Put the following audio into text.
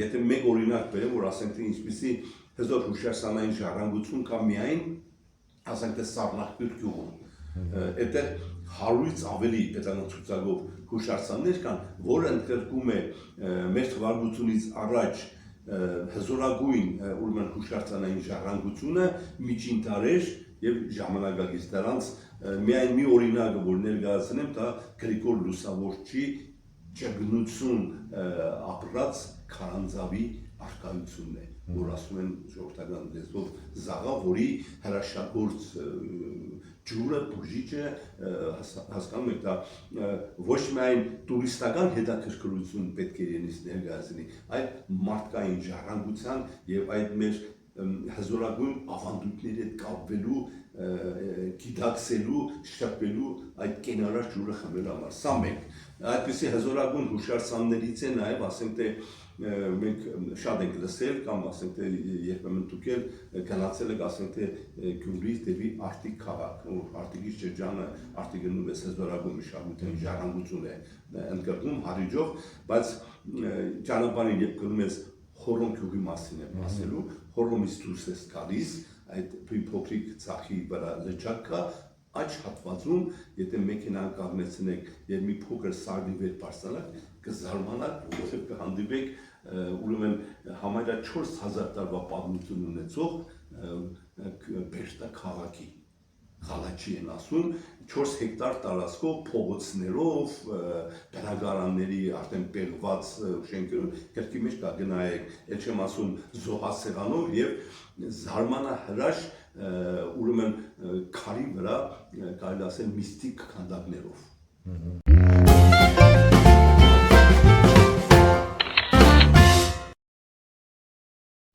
եթե մեկ օրինակ բերեմ, որ ասենք թե ինչպիսի հզոր հուշարձանային ժառանգություն կա միայն, ասենք թե Սառնախբյուր գյուղում, այդտեղ 100-ից ավելի պետական ցուցակով հուշարձաններ կան, որը ընդգրկում է մեր թվարկությունից առաջ հզորագույն ուրեմն հուշարձանային ժառանգությունը, միջին դարեր եւ ժամանակակից դրանց միայն մի օրինակը որ ներկայացնեմ, դա Գրիգոր Լուսավորչի ճգնություն ապրած Քարանձավի արկայությունն է, որ ասում են ժողովրդական լեզվով զաղա, որի հրաշագործ ջուրը, բուժիչը հասկանում եք դա ոչ միայն տուրիստական հետաքրքրություն պետք է իրենից ներկայացնի, այլ մարդկային ժառանգության եւ այդ մեր հզորագույն ավանդույթների հետ կապվելու, գիտակցելու, շփվելու այդ կենարար ջուրը խմելու համար։ Սա մեկ, այդպիսի հզորագույն հուշարձաններից է նաեւ ասենք թե մենք շատ ենք լսել կամ ասենք թե երբեմն դուք էլ գնացել եք ասենք թե Գյումրիից դեպի Արտիկ քաղաք, Արտիկի շրջանը, Արտիկը նույնպես հզորագույն մշակութային ժառանգություն է ընդգրկում Հարիջով, բայց ճանապարհին երբ գնում ես Խորոն գյուղի մասին եմ ասելու, Խորոմից դուրս ես գալիս, այդ փոքրիկ ցախի վրա լճակ կա, աջ հատվածում, եթե մեքենան կանգնեցնեք եւ մի փոքր սարի վեր բարձրանաք, կզարմանաք, որովհետեւ կհանդիպեք ուրեմն համարյա 4000 տարվա պատմություն ունեցող Բերտա քաղաքի Խալաչի են ասում 4 հեկտար տարածքով փողոցներով, բնակարանների արդեն պեղված շենքերով, գրքի մեջ կա գնայեք, էլ չեմ ասում զոհասեղանով եւ զարմանահրաշ ուրեմն քարի վրա կարելի ասել միստիկ քանդակներով